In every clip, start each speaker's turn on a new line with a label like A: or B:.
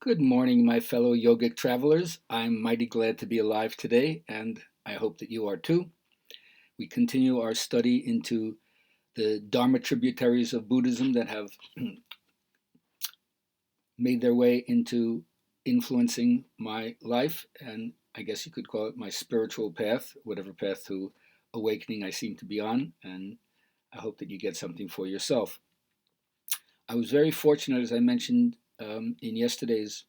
A: Good morning, my fellow yogic travelers. I'm mighty glad to be alive today, and I hope that you are too. We continue our study into the Dharma tributaries of Buddhism that have made their way into influencing my life, and I guess you could call it my spiritual path, whatever path to awakening I seem to be on, and I hope that you get something for yourself. I was very fortunate, as I mentioned in yesterday's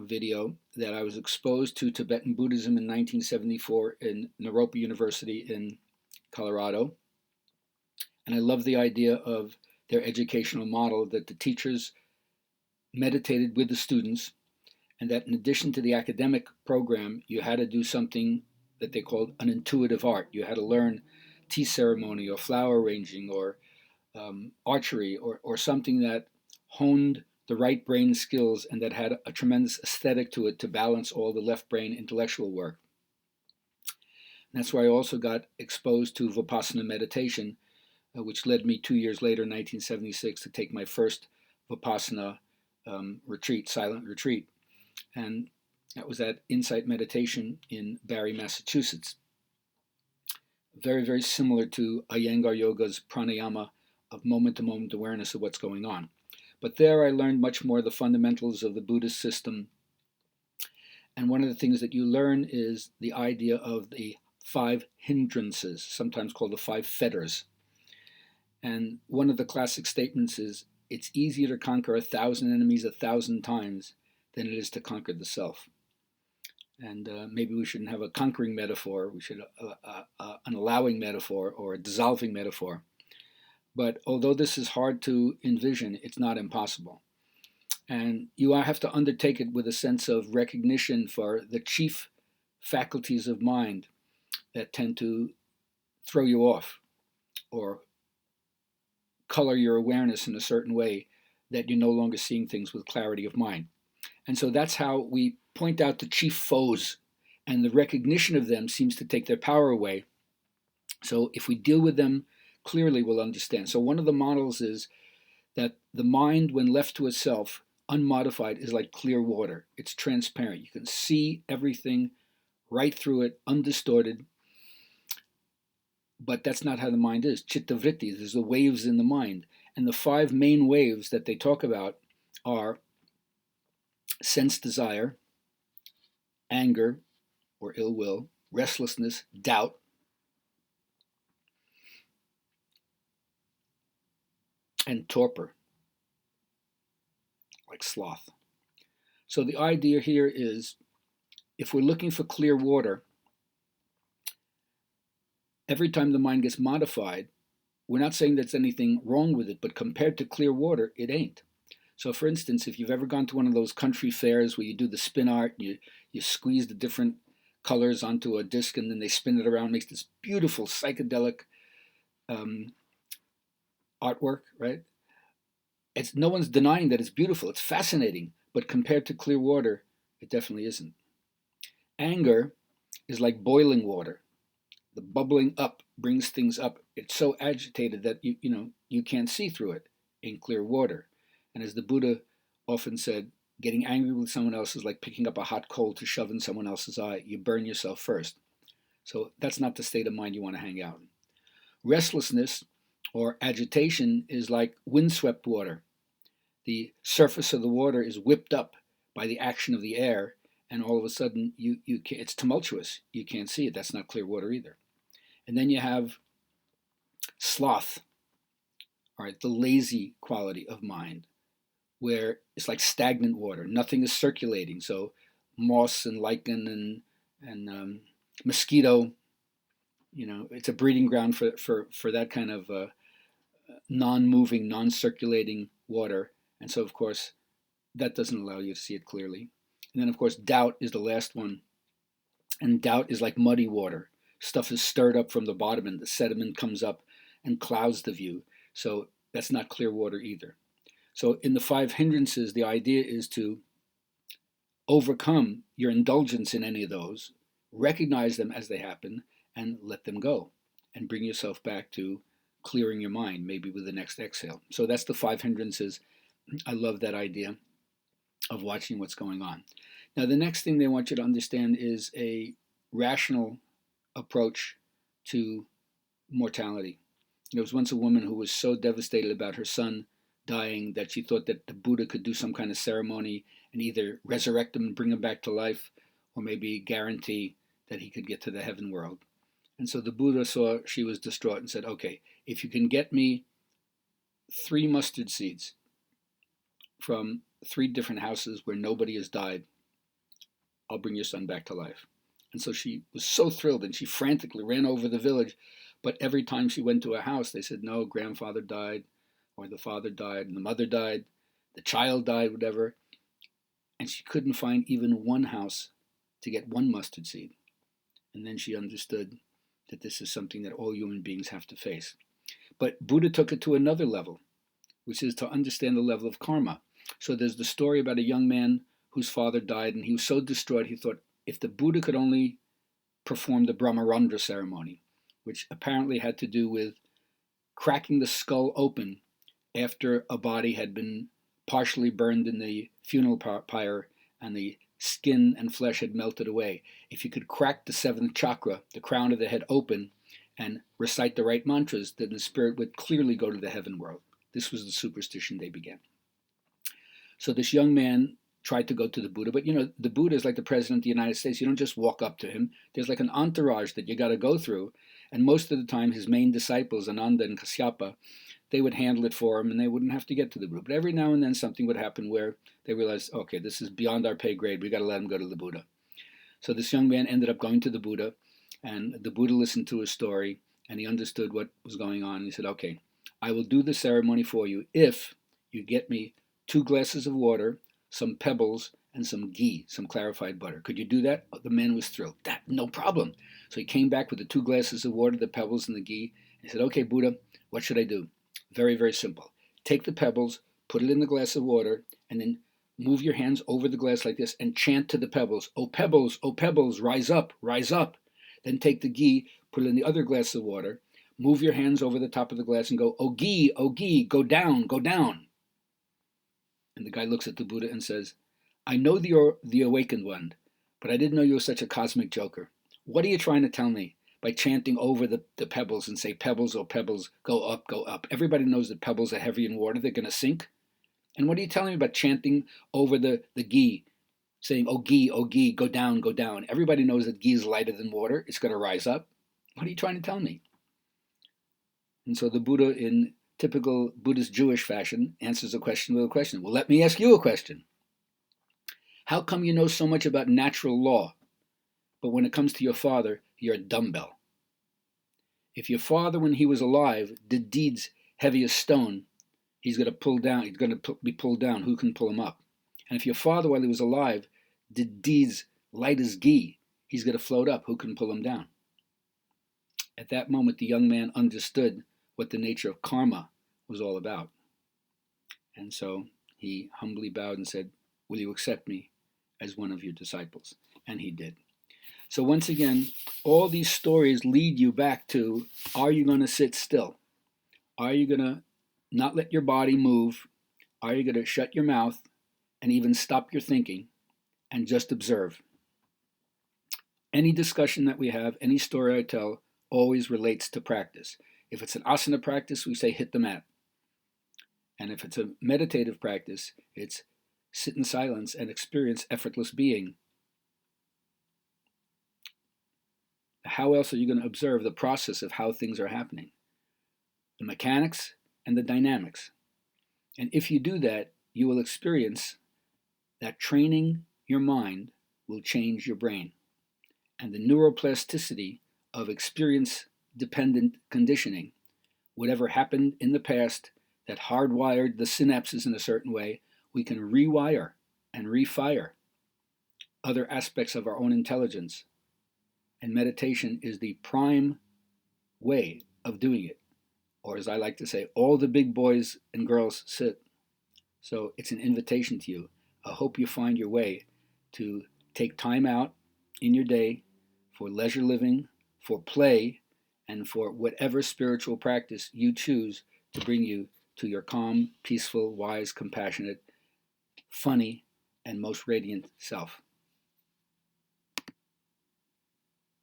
A: video, that I was exposed to Tibetan Buddhism in 1974 in Naropa University in Colorado. And I love the idea of their educational model that the teachers meditated with the students, and that in addition to the academic program, you had to do something that they called an intuitive art. You had to learn tea ceremony or flower arranging or archery or something that honed the right brain skills and that had a tremendous aesthetic to it to balance all the left brain intellectual work. And that's where I also got exposed to Vipassana meditation, which led me 2 years later, 1976, to take my first Vipassana retreat, silent retreat. And that was at Insight Meditation in Barre, Massachusetts. Very, very similar to Iyengar Yoga's pranayama of moment-to-moment awareness of what's going on. But there I learned much more the fundamentals of the Buddhist system. And one of the things that you learn is the idea of the 5 hindrances, sometimes called the 5 fetters. And one of the classic statements is, it's easier to conquer 1,000 enemies 1,000 times than it is to conquer the self. And maybe we shouldn't have a conquering metaphor. We should an allowing metaphor or a dissolving metaphor. But although this is hard to envision, it's not impossible. And you have to undertake it with a sense of recognition for the chief faculties of mind that tend to throw you off or color your awareness in a certain way that you're no longer seeing things with clarity of mind. And so that's how we point out the chief foes, and the recognition of them seems to take their power away. So if we deal with them clearly, we'll understand. So one of the models is that the mind, when left to itself, unmodified, is like clear water. It's transparent. You can see everything right through it, undistorted. But that's not how the mind is. Chitta vritti, there's the waves in the mind. And the 5 main waves that they talk about are sense desire, anger or ill will, restlessness, doubt, and torpor, like sloth. So the idea here is, if we're looking for clear water, every time the mind gets modified, we're not saying there's anything wrong with it, but compared to clear water, it ain't. So for instance, if you've ever gone to one of those country fairs where you do the spin art, and you squeeze the different colors onto a disc and then they spin it around, makes this beautiful psychedelic artwork, right? It's no one's denying that it's beautiful. It's fascinating, but compared to clear water, it definitely isn't. Anger is like boiling water. The bubbling up brings things up. It's so agitated that you can't see through it in clear water. And as the Buddha often said, getting angry with someone else is like picking up a hot coal to shove in someone else's eye. You burn yourself first. So that's not the state of mind you want to hang out in. Restlessness or agitation is like windswept water. The surface of the water is whipped up by the action of the air, and all of a sudden it's tumultuous. You can't see it. That's not clear water either. And then you have sloth, all right, the lazy quality of mind, where it's like stagnant water. Nothing is circulating. So moss and lichen and mosquito, it's a breeding ground for that kind of non-moving, non-circulating water. And so, of course, that doesn't allow you to see it clearly. And then, of course, doubt is the last one. And doubt is like muddy water. Stuff is stirred up from the bottom and the sediment comes up and clouds the view. So that's not clear water either. So in the 5 hindrances, the idea is to overcome your indulgence in any of those, recognize them as they happen, and let them go, and bring yourself back to clearing your mind, maybe with the next exhale. So that's the 5 hindrances. I love that idea. of watching what's going on. Now, the next thing they want you to understand is a rational approach to mortality. There was once a woman who was so devastated about her son dying that she thought that the Buddha could do some kind of ceremony and either resurrect him and bring him back to life, or maybe guarantee that he could get to the heaven world. And so the Buddha saw she was distraught and said, okay, if you can get me 3 mustard seeds from 3 different houses where nobody has died, I'll bring your son back to life. And so she was so thrilled, and she frantically ran over the village. But every time she went to a house, they said, no, grandfather died, or the father died, and the mother died, the child died, whatever. And she couldn't find even one house to get 1 mustard seed. And then she understood that this is something that all human beings have to face. But Buddha took it to another level, which is to understand the level of karma. So there's the story about a young man whose father died, and he was so distraught, he thought, if the Buddha could only perform the Brahmarandra ceremony, which apparently had to do with cracking the skull open after a body had been partially burned in the funeral pyre and the skin and flesh had melted away. If you could crack the 7th chakra, the crown of the head, open and recite the right mantras, then the spirit would clearly go to the heaven world. This was the superstition they began. So this young man tried to go to the Buddha, but the Buddha is like the president of the United States. You don't just walk up to him. There's like an entourage that you got to go through, and most of the time his main disciples, Ananda and Kasyapa, they would handle it for him, and they wouldn't have to get to the Buddha. But every now and then something would happen where they realized, okay, this is beyond our pay grade. We got to let him go to the Buddha. So this young man ended up going to the Buddha, and the Buddha listened to his story, and he understood what was going on. And he said, okay, I will do the ceremony for you if you get me 2 glasses of water, some pebbles, and some ghee, some clarified butter. Could you do that? The man was thrilled. That, no problem. So he came back with the 2 glasses of water, the pebbles, and the ghee. He said, okay, Buddha, what should I do? Very, very simple. Take the pebbles, put it in the glass of water, and then move your hands over the glass like this and chant to the pebbles, O pebbles, rise up, rise up. Then take the ghee, put it in the other glass of water, move your hands over the top of the glass and go, O ghee, go down, go down. And the guy looks at the Buddha and says, I know you're the awakened one, but I didn't know you were such a cosmic joker. What are you trying to tell me by chanting over the pebbles and say, pebbles, oh pebbles, go up, go up? Everybody knows that pebbles are heavy in water, they're going to sink. And what are you telling me about chanting over the ghee, saying, oh ghee, go down, go down? Everybody knows that ghee is lighter than water, it's going to rise up. What are you trying to tell me? And so the Buddha, in typical Buddhist Jewish fashion, answers a question with a question. Well, let me ask you a question. How come you know so much about natural law, but when it comes to your father, you're a dumbbell? If your father, when he was alive, did deeds heavy as stone, he's going to be pulled down. Who can pull him up? And if your father, while he was alive, did deeds light as ghee, he's going to float up. Who can pull him down? At that moment, the young man understood what the nature of karma was all about. And so he humbly bowed and said, will you accept me as one of your disciples? And he did. So once again, all these stories lead you back to, are you going to sit still? Are you going to not let your body move? Are you going to shut your mouth and even stop your thinking and just observe? Any discussion that we have, any story I tell, always relates to practice. If it's an asana practice, we say hit the mat. And if it's a meditative practice, it's sit in silence and experience effortless being. How else are you going to observe the process of how things are happening? The mechanics and the dynamics. And if you do that, you will experience that training your mind will change your brain. And the neuroplasticity of experience-dependent conditioning, whatever happened in the past that hardwired the synapses in a certain way, we can rewire and refire other aspects of our own intelligence. And meditation is the prime way of doing it. Or as I like to say, all the big boys and girls sit. So it's an invitation to you. I hope you find your way to take time out in your day for leisure living, for play, and for whatever spiritual practice you choose to bring you to your calm, peaceful, wise, compassionate, funny, and most radiant self.